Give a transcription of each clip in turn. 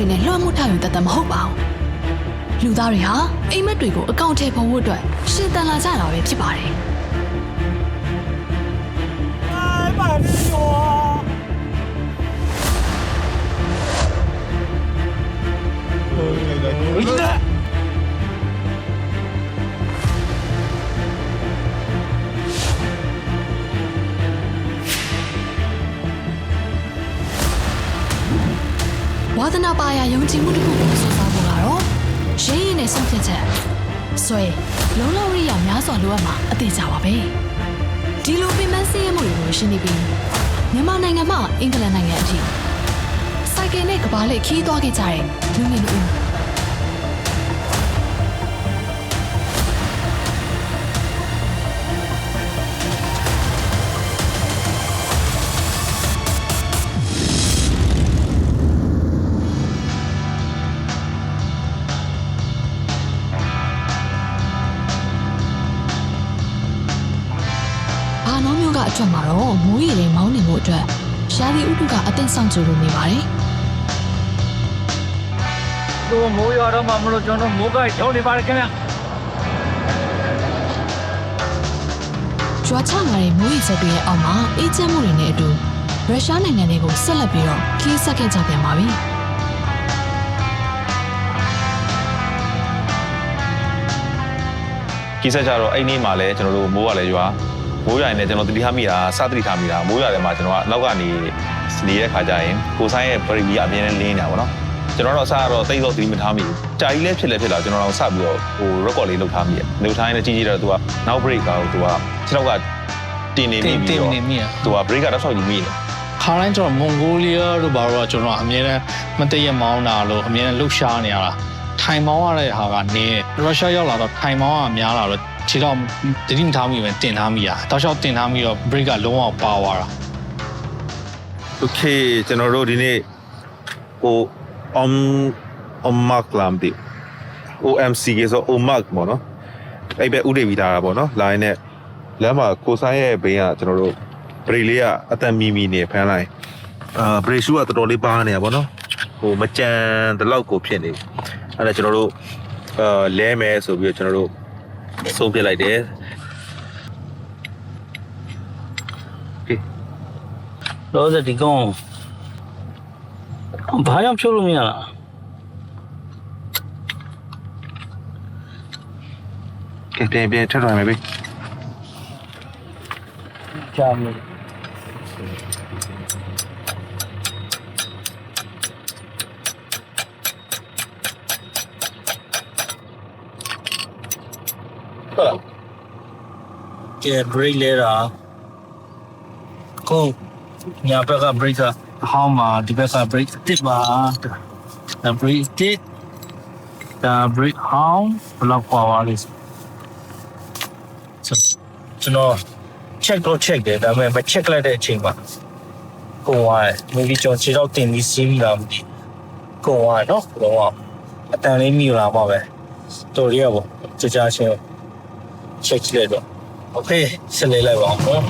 နဲ့လွှမ်းမိုးထားရင်တတ်မဟုတ်ပါဘူးလူသားတွေဟာအိမ်မက်တွေကိုအကောင့်ထဲပုံဖို့အတွက်ရှင်သန်လာကြတာပဲဖြစ်ပါတယ်ဝါသနာပါရယုံကြည်မှုတစ်ခုကိုစောစားဖို့ကတော့ရင်းရင်းနဲ့ဆုံးဖြတ်ချက်ဆွဲလုံးလုံးရိယာများစွာလိုအပ်မှာအသေးကြပါပဲဒီလိုပင်ပန်းစည်းရမှုတွေကိုရှင်းနေပြီးမြန်မာနိုင်ငံမှာအင်္ဂလန်နိုင်ငံအထိစိုက်ကယ်နဲ့ကဘာလက်ခီးသွားခဲ့ကြတဲ့လူငယ်လူဦးအတွက်မှာတော့မိုးရီတွေမောင်းနေမှုအတွက်ရာသီဥတုကအသင့်ဆောင်ကြလို့နေပါတယ်။တို့မိုးရွာတော့မှမလို့ကျွန်တော်မိုးကကြောင်းနေပါတယ်ခင်ဗျာ။ကြွားချလာတဲ့မိုးရီဆက်တွေရဲ့အောက်မှာအေးချမ်းမှုတွေနဲ့အတူရုရှားနိုင်ငံတွေကိုဆက်လက်ပြီးတော့ခီးဆက်ခဲ့ကြပြန်ပါပြီ။ခီးဆက်ကြတော့အဲ့ဒီမှာလဲကျွန်တော်တို့မိုးကလည်းရွာမိုးရွာရင်လည်းကျွန်တော်တတိထားမိတာစသတိထားမိတာမိုးရွာထဲမှာကျွန်တော်ကနောက်ကနေနေတဲ့ခါကျရင်ကိုဆိုင်ရဲ့ပရိယာအပြင်းနဲ့လင်းနေတာပေါ့နော်ကျွန်တော်တော့အစားတော့တိတ်တော့သတိမထားမိဘူးကြာကြီးလည်းဖြစ်လဲဖြစ်လာကျွန်တော်တော့စပြီးတော့ဟို record လေးလုပ်ထားမိတယ်လုပ်ထားရင်လည်းကြီးကြီးတော့သူကနောက် break ကသူကခြေထောက်ကတင်နေပြီးတော့သူက break ကတော့ဆောက်ယူမိတယ်ခါတိုင်းကျွန်တော်မွန်ဂိုလီးယားတို့ဘာလို့ကျွန်တော်အမြဲတမ်းမတည့်ရမောင်းတာလို့အမြဲတမ်းလှုပ်ရှားနေရတာထိုင်မောင်းရတဲ့ဟာကနေရုရှားရောက်လာတော့ထိုင်မောင်းကများလာတော့ခြေတော့တတိမထားမိပဲတင်ထားမိရတောက်လျှောက်တင်ထားမိတော့ break ကလုံးဝပါသွားတာ Okay ကျွန်တော်တို့ဒီနေ့ဟို OMAC လာမသိ OMC ဆို OMAC ပေါ့နော်အဲ့ပဲဥတွေပြီးထားတာပေါ့နော်လိုင်းနဲ့လမ်းမှာကိုဆိုင်ရဲ့ဘေးကကျွန်တော်တို့ break လေးကအတန်မီနေဖမ်းလိုက်break shoe ကတော်တော်လေးပါနေတာပေါ့နော်ဟိုမကြံတလောက်ကိုဖြစ်နေအဲ့ဒါကျွန်တော်တို့လဲမယ်ဆိုပြီးတော့ကျွန်တော်တို့ဆုံးပြလိုက်တယ်တော့ဒီကောင်ဘာကြောင့်ဖြုတ်လို့မရလားကဲပြန်ထပ်သွားမယ်ဗျကြာမယ်ကဲ break လဲတာကိုညာဘက်က break ကဟောင်းမှာဒီဘက်က break တစ်ပါဒါ break တစ်ဒါ break ဟောင်းဘလောက်ပါပါလဲကျွန်တော် check တော့ check တယ်ဒါပေမဲ့မ check လိုက်တဲ့အချိန်မှာကိုက maybe ကျွန်တော်ခြေတော့တင်ပြီးစီးမိလားမသိကိုကနော်တော့အတန်လေးမိလာပါပဲတော်ရရပေါ့ကြာချင်း check ကြည့်လိုက်တော့ okay ဆက်လေးလိုက်ပါအောင်နော်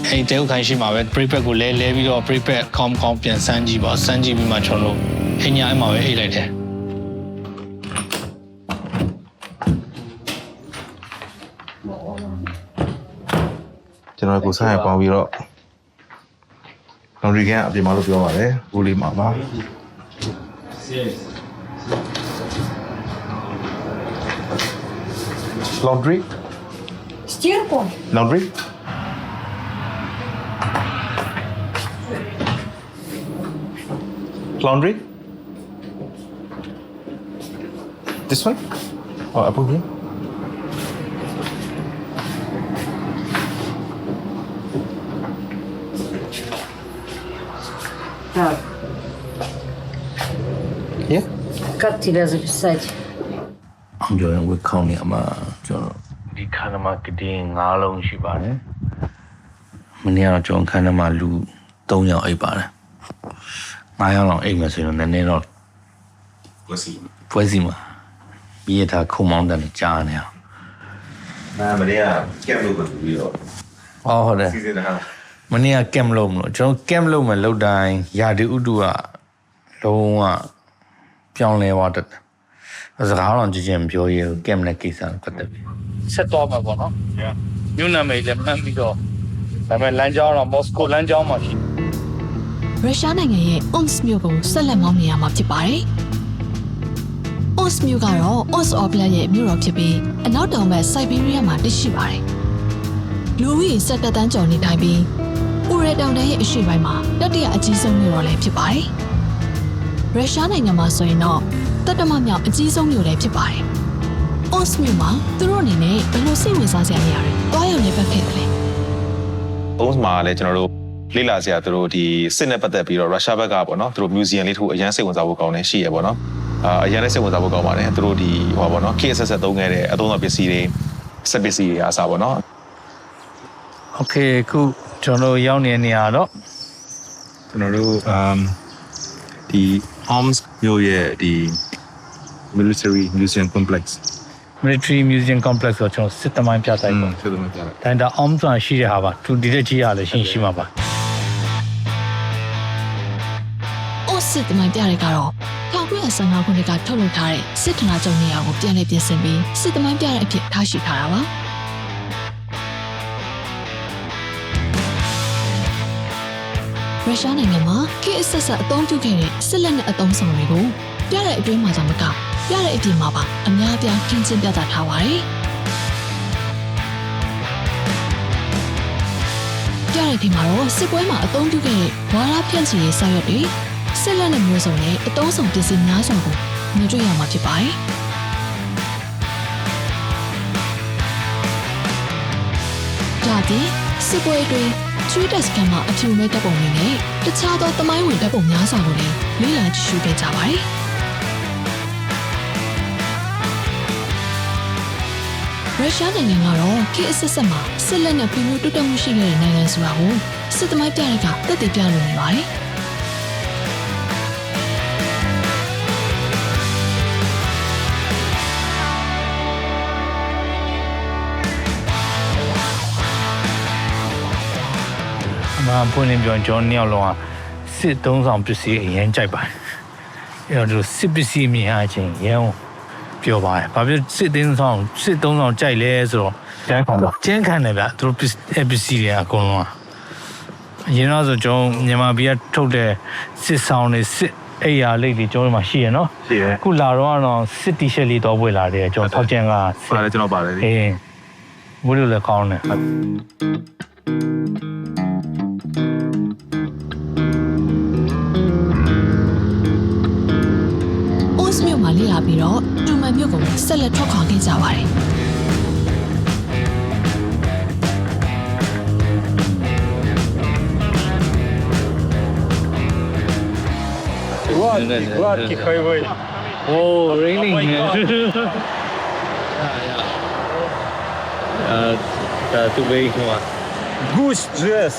အဲ့တဲဥခိုင်းရှိမှာပဲ break back ကိုလဲပြီးတော့ break back ကောင်းပြန်စမ်းကြည့်ပါစမ်းကြည့်ပြီးမှကျွန်တော်တို့အညာအဲ့မှာပဲအိတ်လိုက်တယ်ကျွန်တော်ကိုဆိုင်ရပေါင်းပြီးတော့ laundry ကန်အပြင်မှာလို့ပြောပါတယ်ဦးလေးမှာပါ laundry стирку laundry laundry this one or above here Так, yeah как тебя записать? ကျွန်တော်ဝက်ခေါင်းနေအမှကျွန်တော်ဒီခန္ဓာမှာကတိ9လုံးရှိပါတယ်မနေ့ကတော့ကျွန်တော်ခန္ဓာမှာလူ3ယောက်အိပ်ပါတယ်9ယောက်လောက်အိပ်မယ်ဆိုရင်နည်းနည်းတော့ပွဲစီမှာပြီးရတာခုံမောင်းတယ်ကြားနေအောင် မနေ့ကကက်လို့ပြီးတော့ ဟုတ်တယ် စီစဉ်တာ မနေ့ကကမ်လုံးမလို့ကျွန်တော်ကမ်လုံးမလောက်တိုင်းယာဒီဥတုကလုံးဝပြောင်းလဲသွားတယ်စကားတော့ကြည့်ချင်းပြောရကမ်နဲ့ကိစ္စကိုပတ်သက်ပြီးဆက်သွားမှာပေါ့နော်မြို့နာမည်လည်းမှတ်ပြီးတော့ဒါပေမဲ့လမ်းကြောင်းတော့မော်စကိုလမ်းကြောင်းမှာရှိ ရုရှားနိုင်ငံရဲ့ Omsk မြို့ကိုဆက်လက်မောင်းနေရမှာဖြစ်ပါတယ်။ Omsk မြို့ကတော့ Omsk Oblast ရဲ့မြို့တော်ဖြစ်ပြီးအနောက်တောင်ဘက်စိုက်ဘေးရီးယားမှာတည်ရှိပါတယ်။လူဦးရေ17တန်းကျော်နေထိုင်ပြီးဥရဲတောင်တန်းရဲ့အရှေ့ပိုင်းမှာတတိယအကြီးဆုံးမြို့တော်လည်းဖြစ်ပါတယ်။ရုရှားနိုင်ငံမှာဆိုရင်တော့တတမမြောက်အကြီးဆုံးမြို့လည်းဖြစ်ပါတယ်။ Omsk မြို့မှာသူတို့အနေနဲ့ဘယ်လိုစိတ်ဝင်စားစရာနေရာတွေတွားရောက်နေပတ်ခဲ့တယ်လဲ ဘုံမှာလည်းကျွန်တော်တို့လေ့လာစရာသူတို့ဒီစစ်နဲ့ပတ်သက်ပြီးတော့ရုရှားဘက်ကပေါ့နော်သူတို့ museum လေးထိုးအရန်စိတ်ဝင်စားဖို့ကောင်းနေရှိရပေါ့နော်အရန်လည်းစိတ်ဝင်စားဖို့ကောင်းပါတယ်သူတို့ဒီဟောပေါ့နော် case ဆက်သုံးခဲ့တဲ့အသုံးအဆောင်ပစ္စည်းတွေစက်ပစ္စည်းတွေအားစားပေါ့နော် Okay ခုကျွန်တော်ရောက်နေတဲ့နေရာတော့ ကျွန်တော်တို့ဒီ Omsk မြို့ရဲ့ဒီ military museum complex military museum complex ဆိုကျွန်တော်စစ်တမိုင်းပြတိုက်ပေါ့ ဖြစ်တယ်မပြတယ် တိုင်းတာအောင်စွာရှိတဲ့ဟာပါသူဒီတဲ့ကြီးရလည်းရှိမှာပါ Omsk စစ်တမိုင်းပြတဲ့ကတော့1915ခုနှစ်ကထုတ်လုပ်ထားတဲ့စစ်ဌာနချုပ်နေရာကိုပြန်လည်ပြင်ဆင်ပြီးစစ်တမိုင်းပြတဲ့အဖြစ်ထားရှိထားတာပါရုရှားနိုင်ငံမှာခေတ်အဆက်ဆက်အသုံးပြုခဲ့တဲ့စစ်လက်နက်အသုံးဆောင်တွေကိုပြတဲ့အတွင်းမှာသာမကပြတဲ့အပြင်မှာပါအများအပြားခင်းကျင်းပြသထားပါတယ်ပြတဲ့ဒီမှာတော့စစ်ပွဲမှာအသုံးပြုခဲ့တဲ့ဝါရဖြန့်ချီရေးစာရွက်တွေစစ်လက်နက်မျိုးစုံနဲ့အသုံးဆောင်ပစ္စည်းများစွာကိုမြင်တွေ့ရမှာဖြစ်ပါတယ်ဒါပြင်စစ်ပွဲအတွင်းချွေးတက်စကန်မှာအဖြူမဲ့တပ်ပုံတွေနဲ့တခြားသောသမိုင်းဝင်တပ်ပုံများစွာကိုလည်းလေ့လာကြည့်ရှုခဲ့ကြပါတယ်ရုရှားနိုင်ငံကတော့ခေတ်အဆက်ဆက်မှာစစ်လက်နက်ပြည်မှုတိုးတက်မှုရှိခဲ့တဲ့နိုင်ငံဆိုတာကိုစစ်သမိုင်းပြတဲ့ကသက်သေပြလို့နေပါတယ်အမှန်ပွင့်လင်းပြောကျွန်တော်နှစ်ယောက်လုံးကစစ်သုံးဆောင်ပစ္စည်းအရင်ကြိုက်ပါတယ်အဲ့တော့ဒီစစ်ပစ္စည်းမြင်ရချင်းရန်ပြောပါတယ်ဘာဖြစ်စစ်သုံးဆောင်ကြိုက်လဲဆိုတော့ကျန်းခံတယ်ဗျသူတို့ပစ္စည်းတွေအကုန်လုံးအရင်တော့ဆိုကျွန်တော်မြန်မာပြည်ကထုတ်တဲ့စစ်ဆောင်တွေစစ်အိယာလိတ်တွေကျွန်တော်မှာရှိရနော်ရှိတယ် ခုလာတော့စစ်တီရှပ်လေးတော့ဝယ်လာတယ်ကျွန်တော်ထောက်ကျန်က ပါတယ်ကျွန်တော်ပါတယ်လေ အေးဘယ်လိုလဲကောင်းတယ်Omsk မြို့မှာလေ့လာပြီးတော့တူမန်မြို့ကိုဆက်လက်ထွက်ခွာခဲ့ကြပါတယ်Гладкий хайвей. О, raining. Tu vei cum a. Goose dress.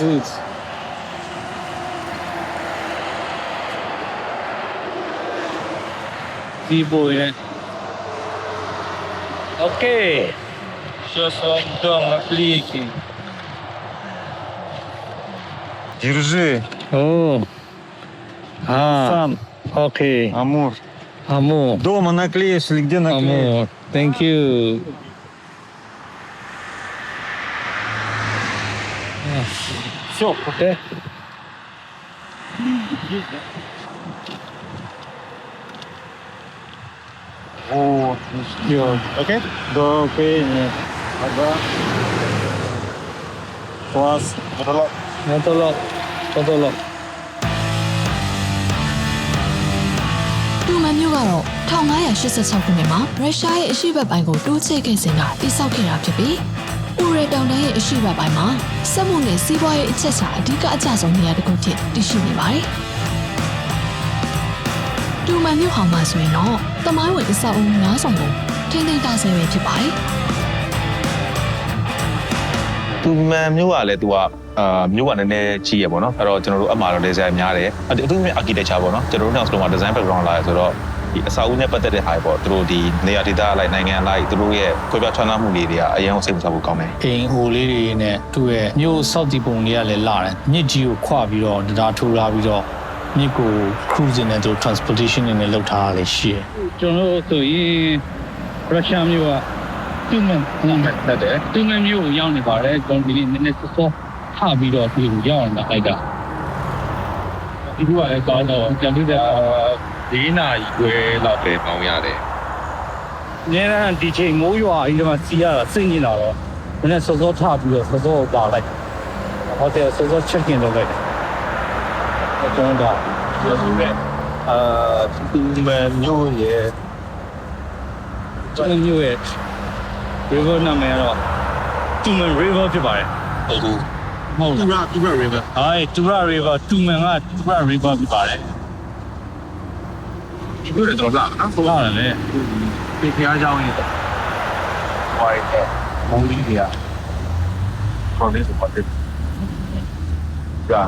People in it. Okay. Сейчас вам дам наклейки. Держи. Oh. Сам. Okay. Амур. Amor. Дома наклеишь или где наклеишь? Amor. Thank you. Все. Okay. Вот. Окей? Да, окей. Нет. Ага. Класс. Totoo. တူမန်မြို့ကတော့1986ခုနှစ်မှာရုရှားရဲ့အရှေ့ဘက်ပိုင်းကိုတိုးချဲ့ခဲ့စဉ်ကတိစောက်ခဲ့တာဖြစ်ပြီးဥရဲတောင်တန်းရဲ့အရှေ့ဘက်ပိုင်းမှာစက်မှုနဲ့စီးပွားရေးအချက်အချာအဓိကအကျဆုံးနေရာတစ်ခုဖြစ်တည်ရှိနေပါတယ်။တူမန်မြို့ဟောင်းမှာဆိုရင်တော့သမိုင်းဝင်အဆောက်အဦများစွာကိုထိန်းသိမ်းထားဆဲပဲဖြစ်ပါတယ်။ သူမန်မျိုးကလည်းသူကမျိုးကနည်းနည်းကြီးရပေါ့နော်အဲ့တော့ကျွန်တော်တို့အမှားတော့ဒေဇိုင်းများတယ်အထူးသဖြင့် architecture ပေါ့နော်ကျွန်တော်တို့နောက်ဆုံးမှာ design background လာရဆိုတော့ ဒီအစာအုပ်နဲ့ပတ်သက်တဲ့ဟာပေါ့သူတို့ဒီနေရာဒေသလိုက်နိုင်ငံလိုက်သူတို့ရဲ့ခွဲပြားခြားနားမှုတွေကအရင်စိတ်ဝင်စားဖို့ကောင်းတယ် အိမ်ဟိုလေးတွေနဲ့သူ့ရဲ့မြို့စောက်တီပုံတွေကလည်းလာတယ်မြစ်ကြီးကိုခွပြီးတော့တရားထိုးလာပြီးတော့မြစ်ကို cruising နဲ့သူ transportation နဲ့လောက်ထားရလေရှိတယ်ကျွန်တော်တို့ဆိုရင်ရုရှားမြို့ကတူမန်တက်တယ်တူမန်မြို့ကိုရောက်နေပါတယ်ကျွန်တော်ဒီနေ့နည်းနည်းစောထပြီးတော့ဒီကိုရောက်နေတာအဲ့ဒါဒီကလည်းကောင်းတော့ကြံပြီးတဲ့ 4 နာရီခွဲလောက်ပဲပေါင်းရတယ် ။ညနေဒီချိန်မိုးရွာကြီးကမှစီးရတာစိတ်ညစ်လာတော့နည်းနည်းစောစောထပြီးတော့စောစောပါလိုက်။ဟိုတယ်စောစော check in လုပ်လိုက်။ကျွန်တော်တို့ဒီမဲ့သူမမျိုးရဲ့ ကျွန်တော်မျိုးရဲ့ river နာမည်ကတော့ Tumen River ဖြစ်ပါတယ် ဟုတ်ကူ ။ဟုတ်လား။ Tura River ။ဟာ Tura River Tumen က Tura River ဖြစ်ပါတယ်။ ဒီလိုတော့လားနော် ဟုတ်လားလေ ဒီဖျားเจ้าကြီးဟိုရဲ့မုံကြီးတွေကခေါ်နေဆိုပါတယ်ကြာ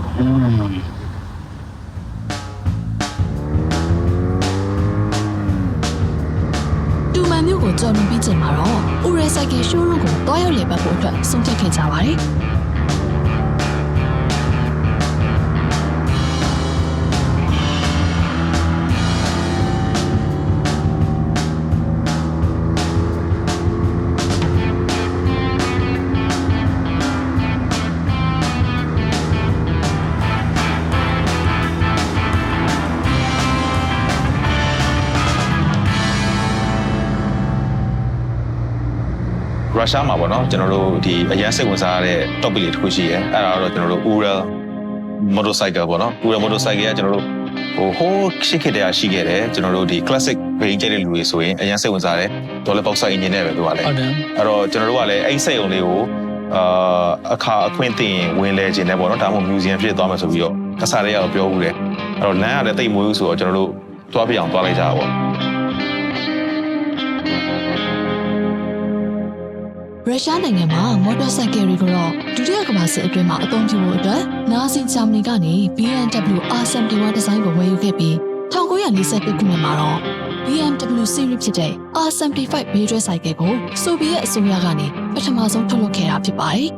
တူမန်မြို့ကိုကြော်လွန်ပြီးချိန်မှာတော့ဥရဲဆိုင်ကယ်ရှိုးရုံးကိုတွားရောက်လည်ပတ်ဖို့အတွက်ဆုံးဖြတ်ခဲ့ကြပါတယ် ရုရှားမှာပေါ့နော်ကျွန်တော်တို့ဒီအရန်စိတ်ဝင်စားရတဲ့ topic လေးတစ်ခုရှိရဲအဲ့ဒါတော့ကျွန်တော်တို့ Ural motorcycle ပေါ့နော် Ural motorcycle ကကျွန်တော်တို့ဟိုရှိခဲ့တဲ့ရှိခဲ့တယ်ကျွန်တော်တို့ဒီ classic ဘိန်းကျတဲ့လူတွေဆိုရင်အရန်စိတ်ဝင်စားတယ်ဒေါ်လာပေါက်ဆိုင် engine နဲ့ပဲပြောရလဲ ဟုတ်တယ် အဲ့တော့ကျွန်တော်တို့ကလည်းအဲ့စိတ်ုံလေးကိုအခါအခွင့်တင်ဝင်လဲခြင်းနဲ့ပေါ့နော်ဒါမှမဟုတ် museum ဖြစ်သွားမယ်ဆိုပြီးတော့ကစားရဲရတော့ပြောဦးတယ်အဲ့တော့လမ်းကလည်းတိတ်မွေးဘူးဆိုတော့ကျွန်တော်တို့သွားပြအောင်သွားလိုက်ကြတာပေါ့ ရုရှားနိုင်ငံမှာမော်တော်ဆိုင်ကယ်တွေကိုတော့ဒုတိယကမ္ဘာစစ်အတွင်းမှာအသုံးပြုဖို့အတွက်နာဇီဂျာမနီကနေ BMW R71 ဒီဇိုင်းကိုဝယ်ယူခဲ့ပြီး1941ခုနှစ်မှာတော့ BMW series ဖြစ်တဲ့ R75 ဘေးတွဲဆိုင်ကယ်ကိုဆိုဗီယက်အစိုးရကနေပထမဆုံးထုတ်လုပ်ခဲ့တာဖြစ်ပါတယ်။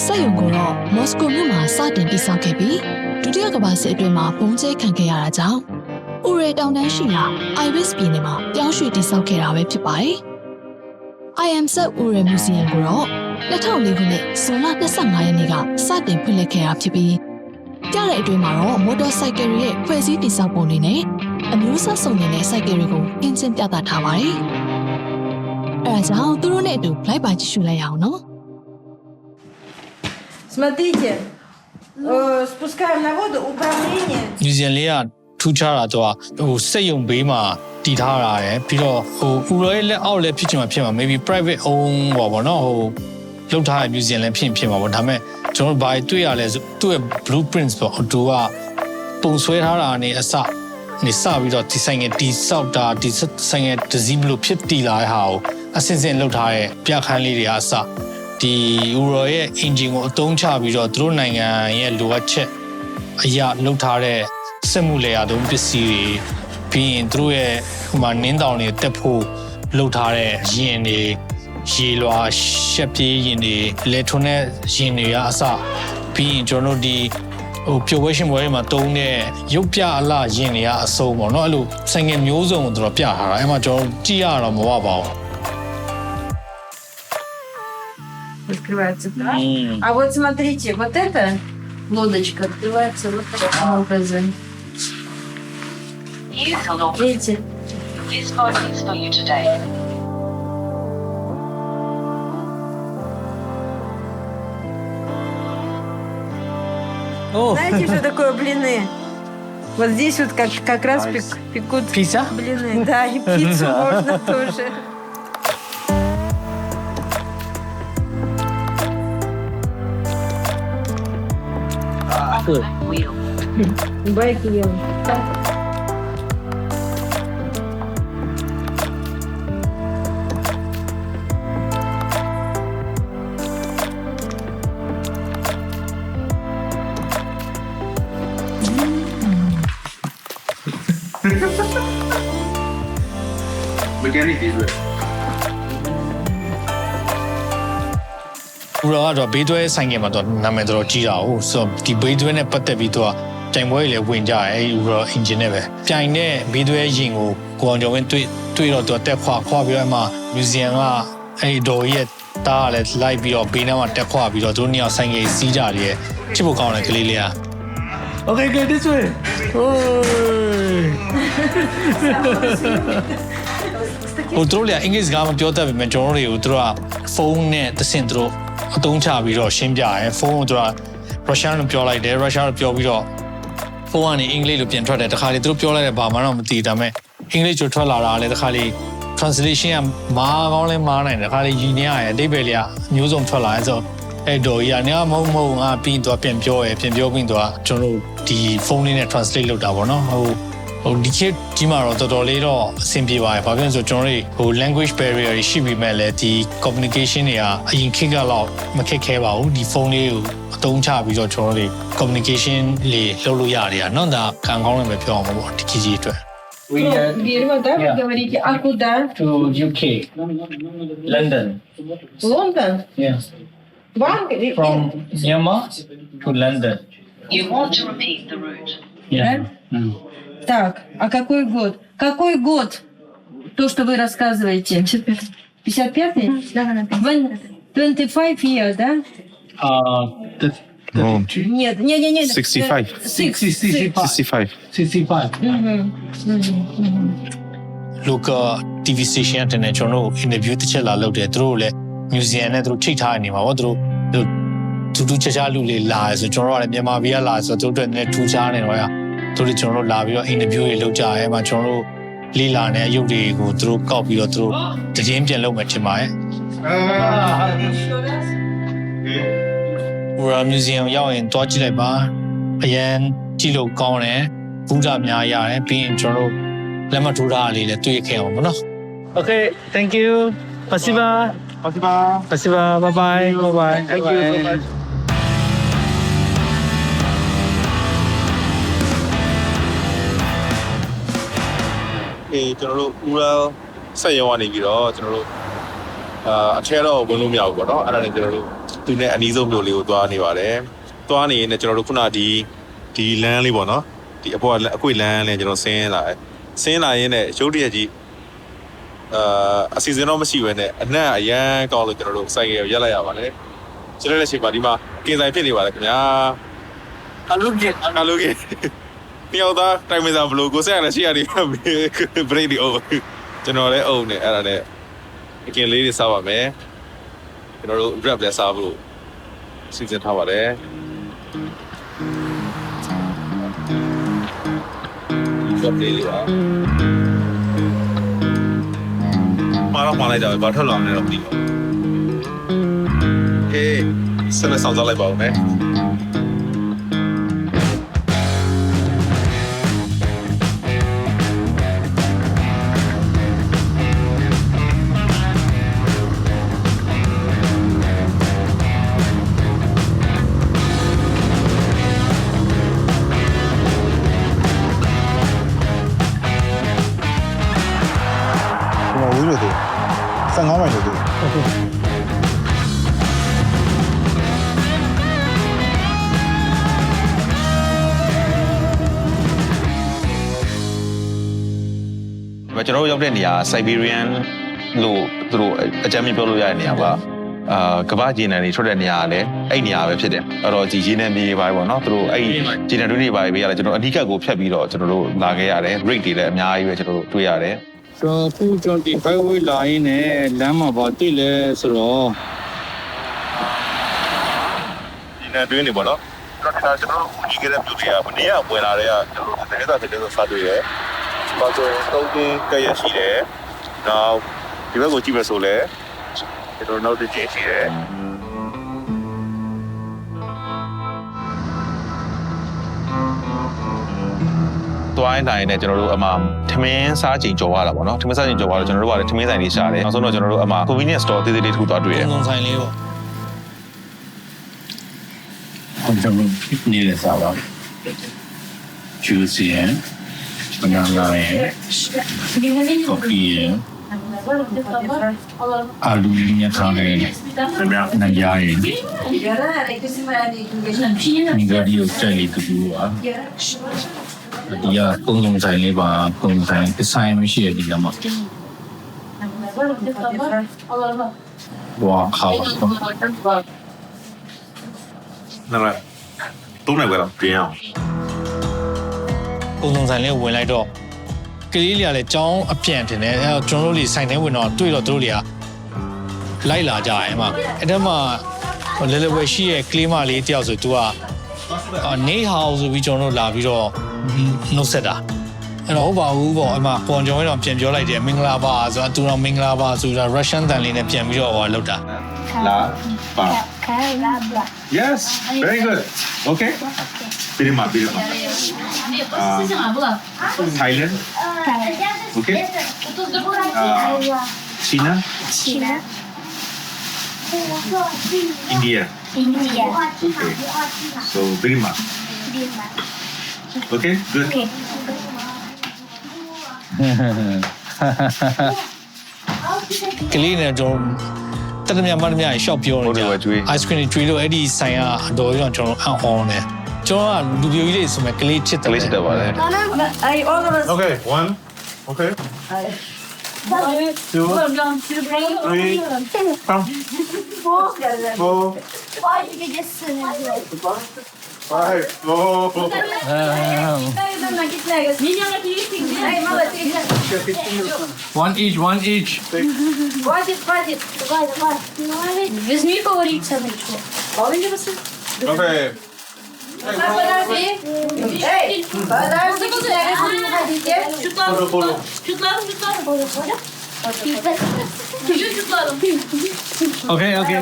စက်ရုံကိုတော့မော်စကိုမြို့မှာစတင်တည်ဆောက်ခဲ့ပြီးဒုတိယကမ္ဘာစစ်အတွင်းမှာပုံကျဲခံခဲ့ရတာကြောင့်ဥရဲတောင်တန်းရှိရာ Iris ပြည်နယ်မှာပြောင်းရွှေ့တည်ဆောက်ခဲ့တာပဲဖြစ်ပါတယ်။ I am Set Ural Museum ကိုတော့2004ခုနှစ်ဇွန်လ25ရက်နေ့ကစတင်ဖွင့်လှစ်ခဲ့တာဖြစ်ပြီးပြတဲ့အတွင်းမှာတော့မော်တော်ဆိုင်ကယ်တွေရဲ့ဖွဲ့စည်းတည်ဆောက်ပုံတွေနဲ့အမျိုးအစားစုံတဲ့ဆိုင်ကယ်တွေကိုအင်ဂျင်ပြသထားပါတယ်။အဲဒါကြောင့်သူတို့နဲ့အတူလိုက်ပါကြည့်ရှုလိုက်ရအောင်နော် Смотрите, спускаем на воду управление. museum လေးကထူးခြားတာတော့ဟိုစိတ်ယုံဘေးမှာတည်ထားတာရယ်ပြီးတော့ဟို Ural ရဲ့လက်အောက်လည်းဖြစ်ချင်မှာဖြစ်မှာ maybe private own ပေါ့နော်ဟိုလောက်ထားတဲ့ museum လည်းဖြစ်မှာပေါ့ဒါပေမဲ့ကျွန်တော်တို့ဘာတွေ့ရလဲဆိုသူ့ရဲ့ blueprints ပေါ့သူကပုံဆွဲထားတာနဲ့အစနေစပြီးတော့ဒီဆိုင်ငယ်တီဆောက်တာဒီဆိုင်ငယ်ဒဇီဘလို့ဖြစ်တည်လာတဲ့ဟာကိုအစင်စင်လောက်ထားတဲ့ပြခန်းလေးတွေအစဒီ Ural ရဲ့ engine ကိုအသုံးချပြီးတော့သူတို့နိုင်ငံရဲ့လိုအပ်ချက်အရာလောက်ထားတဲ့စက်မှုလေယာဉ်သုံးပစ္စည်းတွေပြီးရင်သူတို့ရဲ့ဟိုမှာနင်းတောင်တွေတက်ဖို့လုပ်ထားတဲ့ရင်တွေရေလွှာရှက်ပြေးရင်တွေ electronic ရင်တွေကအစပြီးရင်ကျွန်တော်တို့ဒီဟိုပျော်ပွဲရှင်ပွဲတွေမှာတုံးတဲ့ရုပ်ပြအလှရင်တွေကအစုံပေါ့နော်အဲ့လိုဆိုင်ငယ်မျိုးစုံကိုသူတို့ပြထားတာအဲ့မှာကျွန်တော်ကြည့်ရတော့မဝပါဘူး Открывается, да? А вот смотрите, вот эта лодочка открывается вот таким образом. Видите? This boat is for you today. Знаете, что такое блины? Вот здесь вот как раз пекут Пицца? блины. Да, и пиццу можно тоже. Wheel. Байк ел. ဦးရောကတော့ဘေးတွဲဆိုင်ကမှာတော့နာမည်တော်ကြီးတာဟုတ်ဆိုဒီဘေးတွဲနဲ့ပတ်သက်ပြီးတော့ပြိုင်ပွဲတွေလည်းဝင်ကြတယ်အဲဒီဦးရော engine နဲ့ပဲပြိုင်တဲ့ဘေးတွဲရင်ကိုကိုအောင်ကျော်ဝင်းတွေ့တော့သူတက်ခွာပြီးတော့မှ museum ကအဲဒီတော်ရဲ့တားကလည်းလိုက်ပြီးတော့ဘေးနားမှာတက်ခွာပြီးတော့သူတို့နှစ်ယောက်ဆိုင်ကြီးစီးကြတယ်ချစ်ဖို့ကောင်းတယ်ကလေးလေးက Okay good this way ဟိုတို့လည်းအင်္ဂလိပ်စကားမပြောတတ်ပေမဲ့ကျွန်တော်တို့တွေကိုသူတို့ကဖုန်းနဲ့သစင်သူတို့အသုံးချပြီးတော့ရှင်းပြရဲဖုန်းကိုသူကရုရှားလိုပြောလိုက်တယ်ရုရှားလိုပြောပြီးတော့ဖုန်းကနေအင်္ဂလိပ်လိုပြန်ထွက်တယ်တခါလေသူတို့ပြောလိုက်တဲ့ဘာမှတော့မသိဒါပေမဲ့အင်္ဂလိပ်လိုထွက်လာတာလည်းတခါလေ translation ကမားကောင်းလဲမားနိုင်တယ်တခါလေရည်နေရရဲ့အဓိပ္ပာယ်လေးကမျိုးစုံထွက်လာရဲဆိုအဲ့တော့ကြီးကနေမဟုတ်ငါပြီးတော့ပြန်ပြောပြီးတော့ကျွန်တော်တို့ဒီဖုန်းလေးနဲ့ translate လုပ်တာပေါ့နော်ဟိုဒီခေတ်ဒီမှာတော့တော်တော်လေးတော့အဆင်ပြေပါတယ်။ဘာဖြစ်လို့ဆိုကျွန်တော်တို့ဟို language barrier ရှိပြီးမဲ့လည်းဒီ communication တွေကအရင်ခေတ်ကတော့မခက်ခဲပါဘူး။ဒီဖုန်းလေးကိုအသုံးချပြီးတော့ကျွန်တော်တို့ communication လေးလုပ်လို့ရတယ်။နော်ဒါခံကောင်းလည်းပဲပြောအောင်ပေါ့ဒီကြီးအတွက် Герман, да, вы говорите, а куда? To UK, London. Лондон? Yeah. В Англии? From Myanmar to London. You want to repeat the route. Yeah. Так, а какой год? Какой год? То, что вы рассказываете. 55-й? 25 years, да? Нет. 65. 65. 65. local TV station တဲ့ကျွန်တော်တို့ interview တစ်ချက်လာလုပ်တယ်သူတို့လည်း museum နဲ့သူတို့ချိန်ထားနေမှာပေါ့သူတို့ထူးခြားလူလေးလာဆိုကျွန်တော်တို့ကလည်းမြန်မာပြည်ကလာဆိုသူတို့အတွက်လည်းထူးခြားနေတော့ရသူတို့ကျွန်တော်တို့လာပြီးတော့ interview တွေလုပ်ကြရဲမှာကျွန်တော်တို့လေးလာနေအယုတ်တွေကိုသူတို့ကောက်ပြီးတော့သူတို့သတင်းပြန်လုပ်မယ်ထင်ပါတယ်World Museum ရောက်ရင်တွားကြည့်လိုက်ပါအရန်ကြည့်လို့ကောင်းတယ်ဘူဒ္ဓများရတယ်ပြီးရင်ကျွန်တော်တို့လက်မထိုးထားလေးလည်းတွေ့ခဲ့အောင်ပေါ့နော် Okay thank you Спасибо bye bye Thank you so much. ကျွန်တော်တို့ဦးရဆက်ရုံကနေပြီးတော့ကျွန်တော်တို့အထက်တော့ဝင်လို့မရဘူးပေါ့နော်အဲ့ဒါနဲ့ကျွန်တော်တို့သူနဲ့အနီးဆုံးမြို့လေးကိုသွားနေပါတယ်သွားနေရင်လည်းကျွန်တော်တို့ခုနဒီလမ်းလေးပေါ့နော်ဒီအပေါ်အကွေ့လမ်းလေးကျွန်တော်ဆင်းလာရင်းနဲ့ရုပ်တရက်ကြီးအစီအစဉ်တော့မရှိဘဲနဲ့အနက်အရန်ကောင်းလို့ကျွန်တော်တို့စိုက်ရရက်လိုက်ရပါတယ်ကျွန်တော်လည်းချိန်ပါဒီမှာကင်ဆိုင်ဖြစ်နေပါတယ်ခင်ဗျာအလုကေတယောက်သားတိုင်မစားဘလို့ကိုဆက်ရတဲ့ရှိရတယ်ဘရိတ်ဒီအိုကျွန်တော်လည်းအုံနေအဲ့ဒါနဲ့အကင်လေးတွေစားပါမယ်ကျွန်တော်တို့ rap လည်းစားဖို့စီစဉ်ထားပါတယ်ဒီ rap လေးပါမှာလိုက်တော့ဘာထွက်လာမလဲတော့မသိဘူးဟေးဆက်လက်ဆောင်စားလိုက်ပါဦးမယ်15မိုင်လို့ကျွန်တော်တို့ရောက်တဲ့နေရာ Siberian လို့သူတို့အကြမ်းမြင်ပြောလို့ရတဲ့နေရာပါကမ္ဘာဂျီနန်တွေထွက်တဲ့နေရာကလည်းအဲ့နေရာပဲဖြစ်တယ်အဲ့တော့ဒီဂျီနန်မြေပါပေါ့နော်သူတို့အဲ့ဂျီနန်တွေတွေပါပေးရတယ်ကျွန်တော်အဓိကကိုဖြတ်ပြီးတော့ကျွန်တော်တို့လာခဲ့ရတယ် rate တွေလည်းအများကြီးပဲကျွန်တော်တို့တွေ့ရတယ်ကျွန်တော်ဒီဘိုင်ဝေးလာရင်းနဲ့လမ်းမှာပါတွေ့လဲဆိုတော့ဒီနေ့တွင်းနေပေါ့နော်ကျွန်တော်ကြီးခဲ့တဲ့ပြုတွေကမနေ့ကဝင်လာတဲ့ကကျွန်တော်တကယ်တော့ဖြစ်တဲ့ဆိုစားတွေ့ရဲဘာဆိုတော့ဒီကရရှိတယ်နောက်ဒီဘက်ကိုကြည့်မယ်ဆိုလဲကျွန်တော်နောက်တစ်ချိန်ရှိတယ်တွိုင်းတိုင်းနဲ့ကျွန်တော်တို့အမှထမင်းစားချိန်ကြော်ရတာပေါ့နော်ထမင်းစားချိန်ကြော်ရတော့ကျွန်တော်တို့ကလည်းထမင်းဆိုင်လေးရှာတယ်နောက်ဆုံးတော့ကျွန်တော်တို့အမှ convenience store သေးသေးလေးထူသွားတွေ့တယ်ပုံဆိုင်လေးပေါ့ကျွန်တော်နေတဲ့စားပါဂျူးစီယန်ဘနာနာရဲ့ကော်ဖီရဲ့ အာလူညက်ထားတယ်နင်ကြားရင်ဒီကဒီကိုကြိုက်လေးတူပါဒီကပုံစံဆိုင်လေးပါပုံစံဒီဇိုင်းမရှိတဲ့ဒီကမှာဝါခါပါ那么都那个了，这样。 ပုံစံဆိုင်လေးဝင်လိုက်တော့ကလေးလေးကလည်းကြောင်းအပြန်တင်တယ်အဲတော့ကျွန်တော်တို့တွေဆိုင်ထဲဝင်တော့တွေ့တော့သူတို့တွေကလိုက်လာကြတယ်အမအဲ့ဒါမှလဲလဲဝဲရှိရဲ့ကလေးမလေးတယောက်ဆိုသူကနေဟောက်ဆိုပြီးကျွန်တော်တို့လာပြီးတော့နှုတ်ဆက်တာအဲ့တော့ဟုတ်ပါဘူးပေါ့အမကွန်ကျော်ရင်တော့ပြန်ပြောလိုက်တယ်မင်္ဂလာပါဆိုတာသူတော့မင်္ဂလာပါဆိုတာ Russian တန်လေးနဲ့ပြန်ပြီးတော့ဟောလောက်တာ La pa. Yes, very good. Okay. Birima. Thailand. Okay. China. India. Okay. So Birima. Okay. Good. ကလေးနဲ့ကျွန်တော်တရမြမတမြရှော့ပြောနေကြ ice cream ကျွေးလို့အဲ့ဒီဆိုင်ကအတော်ကြီးကျွန်တော်အံ့ဩနေကျွန်တော်ကလူပြိုကြီးလေးဆိုမဲ့ကလေးချစ်တယ်ကလေးချစ်တယ်ပါလေ Okay. One. Okay. Two. Three. Come. Four. Five. one each Возьми говорится ничего. Okay. Okay.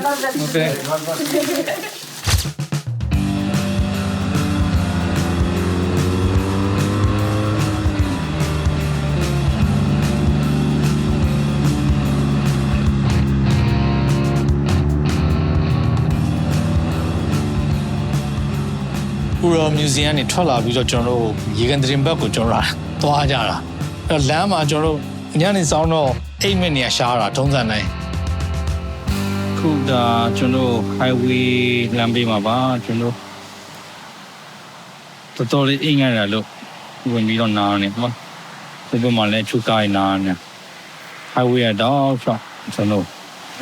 ပူရောမြူဇီယံနဲ့ထွက်လာပြီးတော့ကျွန်တော်တို့ရေကန်တင်ဘက်ကိုကျွန်တော်သွားကြတာအဲ့တော့လမ်းမှာကျွန်တော်တို့ညနေဆောင်တော့အိမ်မက်နေရရှားတာထုံးစံတိုင်းခုဒါကျွန်တော် highway လမ်းဘေးမှာပါကျွန်တော်တော်လေးအိမ်ရတာလို့ဝင်ပြီးတော့နားနေမှာဒီဘက်မှာလည်းချုပ်ကိုင်းနားနေ highway တော့ကျွန်တော်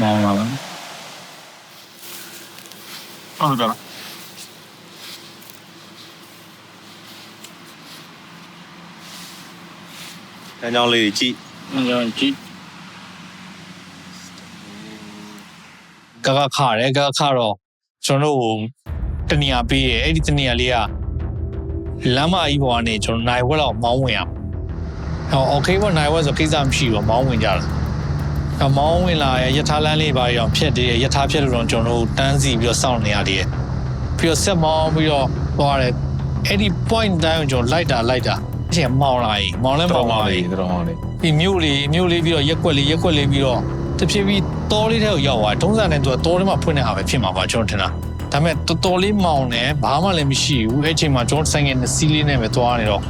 မောင်းလာပါ ဟုတ်တယ် အကြောင်းလေးကြည့် ကြည့် ကခရတယ်ကခတော့ကျွန်တော်တို့တနေရာပေးတယ်အဲ့ဒီတနေရာလေးကလမ်းမကြီးပေါ်ကနေကျွန်တော်နိုင်ဝက်လောက်မောင်းဝင်ရဟော okay ပေါ့နိုင်ဝက်ဆိုကိစ္စမရှိဘူးမောင်းဝင်ကြတာမောင်းဝင်လာရထားလမ်းလေးပါရောဖြတ်တယ်ရထားဖြတ်လို့တော့ကျွန်တော်တို့တန်းစီပြီးတော့စောင့်နေရတယ်ပြီးတော့ဆက်မောင်းပြီးတော့သွားတယ်အဲ့ဒီ point တိုင်းကိုကျွန်တော်လိုက်တာအချိန်မောင်းလာရင်မောင်းလဲမောင်းလာရင်တော်တော်လေးဒီမြို့လေးပြီးတော့ရက်ွက်လေးပြီးတော့တဖြည်းဖြည်းတောလေးထဲကိုရောက်သွားတုံးစံနဲ့သူကတောထဲမှာဖွင့်နေတာပဲဖြစ်မှာပါကျွန်တော်ထင်တာဒါပေမဲ့တော်လေးမောင်းနေဘာမှလည်းမရှိဘူးအဲ့ချိန်မှာကျွန်တော်ဆိုင်ငယ်နဲ့စီးလေးနဲ့ပဲသွားနေတော့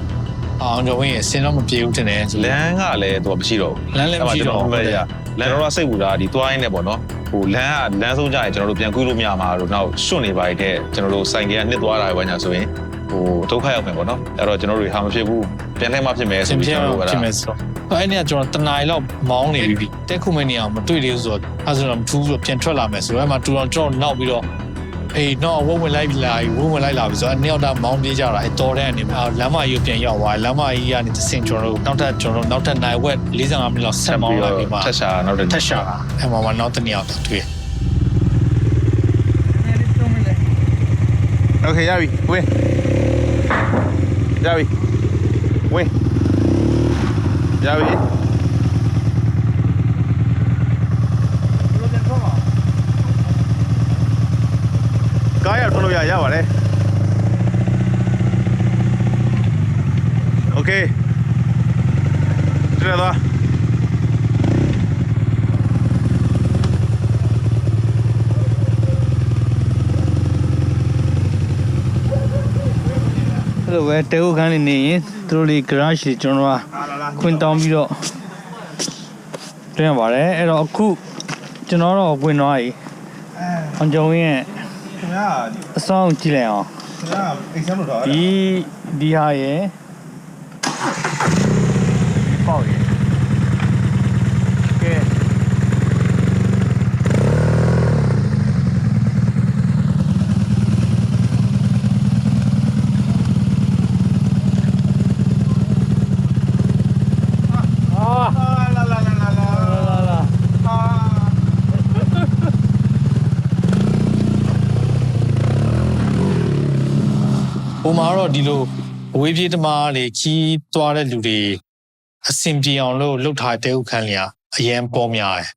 အောင်ကျော်ဝင်းရဲ့စင်တော့မပြေဘူးထင်တယ် လမ်းကလည်းသူမရှိတော့ဘူး လမ်းလည်းမရှိတော့ဘူး လမ်းတော့စိတ်ဝူတာဒီသွားရင်းနဲ့ပေါ့နော်ဟိုလမ်းဆုံးကြရင်ကျွန်တော်တို့ပြန်ကူးလို့မရမှာတော့နောက်ရွှွန့်နေပါတဲ့ကျွန်တော်တို့ဆိုင်ကနှစ်သွားတာပဲညာဆိုရင်ဟိုဒုက္ခရောက်မယ်ပေါ့နော်အဲ့တော့ကျွန်တော်တို့ဟာမဖြစ်ဘူးပြန်ထိုင်မှဖြစ်မယ်ဆိုပြီးကျွန်တော်တို့ကဖြစ်မယ်ဆိုတော့အဲ့နေ့ကကျွန်တော်တနားရီလောက်မောင်းနေပြီတက်ခုမနေအောင်မတွေ့သေးဘူးဆိုတော့အဲဆိုတော့မထူးဆိုပြန်ထွက်လာမယ်ဆိုတော့အဲ့မှာတူတော်ကျွန်တော်နောက်ပြီးတော့အေးတော့ဝုန်းဝင်လိုက်လာပြီဆိုတော့နှစ်ယောက်တာမောင်းပြေးကြတာအဲ့တော်တဲ့အနေနဲ့လမ်းမကြီးကိုပြန်ရောက်သွားလမ်းမကြီးကနေတဆင်ကျွန်တော်တို့နောက်ထပ်နိုင်ဝက်45မိနစ်လောက်ဆက်မောင်းလာပြီးမှထက်ရှာအဲ့မှာနောက်တစ်နှစ်ယောက်တွေ့ Okay ရပြီဝေးရပြီဝေးရပြီကားရထွက်လို့ရပါတယ် Okay တွေ့တော့အဲ့လိုပဲတဲဟုတ်ခန်းလေးနေရင်သူတို့လေး garage တွေကျွန်တော်ကခွင့်တောင်းပြီးတော့ တွင်းရပါတယ်အဲ့တော့အခုကျွန်တော်တော့ဝင်သွားပြီအောင်ကျုံရဲ့ ခင်ဗျာ အဆောင်ကြည့်လိုက်အောင် ခင်ဗျာ exam လို့တော့ ဒီဟာရဲ့ပေါ့ရဲ့ကဲဟိုမှာတော့ဒီလိုအဝေးပြေးသမားတွေကြီးသွားတဲ့လူတွေအဆင်ပြေအောင်လို့လှုပ်ထားတဲ့ဥခန်းလေးကအရန်ပေါ်များတယ်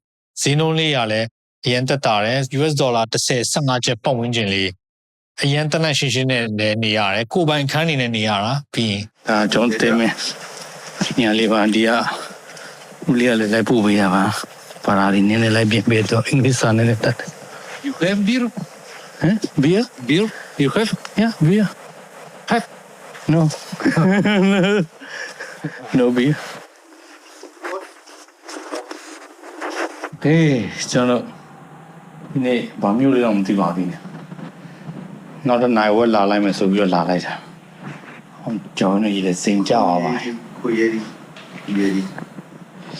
ဈေးနှုန်းလေးကလည်းအရန်တက်တာတယ် US ဒေါ်လာ10-15ကျပ်ပတ်ဝန်းကျင်လေးအရန်တနက်ရှင်းရှင်းနဲ့လည်းနေရတယ်ကိုယ်ပိုင်ခန်းနေနဲ့နေရတာပြီးရင်ဒါကျွန်တော်တင်မယ်ညာလေးပါဒီကဦးလေးကလည်းလိုက်ပို့ပေးရပါပါလာနေနေလိုက်ပြင်ပေးတော့အင်္ဂလိပ်စာနဲ့တက် You have beer? Huh? Beer? Beer? You have? Yeah, beer. Have? No. No beer. Hey, ကျွန်တော်ဒီနေ့ဗာမျိုးလေးတော့မသိပါဘူး။နောက်တော့နိုင်ဝက်လာလိုက်မယ်ဆိုပြီးတော့လာလိုက်တာ။ကျွန်တော်လည်းစိန်ကြပါပါ။ ခွေရည်ရည်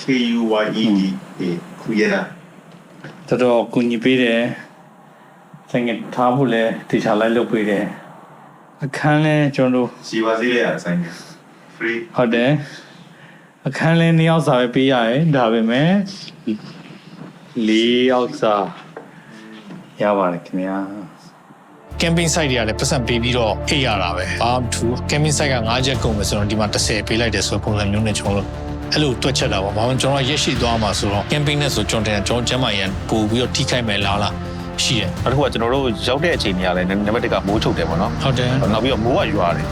KUYED ခွေရတာ တော်ကူညီပေးတယ်ဆိုင်ငယ်ထားဖို့လဲတေချာလိုက်လုပ်ပေးတယ်အခန်းလဲကျွန်တော်တို့ စီပါသေးရဆိုင် free ဟုတ်တယ်အခန်းလဲ2ယောက်စာပဲပေးရတယ်ဒါပေမဲ့4ယောက်စာရပါတယ်ခင်ဗျာ camping site တွေကလည်းပတ်စံပေးပြီးတော့အိပ်ရတာပဲဘာမှမထူး camping site က9ချက်ကုန်မယ်ဆိုတော့ဒီမှာ10ပေးလိုက်တယ်ဆိုတော့ပုံစံမျိုးနဲ့ကျွန်တော်တို့အဲ့လိုတွက်ချက်တာပေါ့ဘာမှကျွန်တော်ရက်ရှိသွားမှာဆိုတော့ camping နဲ့ဆိုကျွန်တော်ကျမ်းမာရန်ပို့ပြီးတော့ထိခိုက်မယ်လားရှိတယ် နောက်တစ်ခုကကျွန်တော်တို့ရောက်တဲ့အချိန်တွေကလည်းနံပါတ်1ကမိုးချုပ်တယ်ပေါ့နော် ဟုတ်တယ် နောက်ပြီးတော့မိုးကရွာတယ်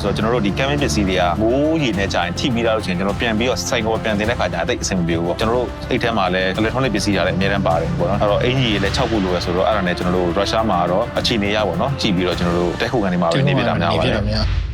ဆိုတော့ကျွန်တော်တို့ဒီ camping ပစ္စည်းတွေကမိုးရေနဲ့ကြာရင်ထိပြီးတော့ကျွန်တော်ပြန်ပြီးတော့ cycle ပြန်တင်တဲ့ခါကျအသိအဆင်မပြေဘူးပေါ့ကျွန်တော်တို့အိတ်ထဲမှာလည်း electronic ပစ္စည်းတွေလည်းအများတန်းပါတယ်ပေါ့နော်အဲ့တော့အင်ဂျီတွေလည်း6ခုလိုပဲဆိုတော့အဲ့ဒါနဲ့ကျွန်တော်တို့ရုရှားမှာတော့အခြေအနေရပါတော့နော်ကြည့်ပြီးတော့ကျွန်တော်တို့တက်ခုကန်နေမှာပဲနေပြတာများပါတယ်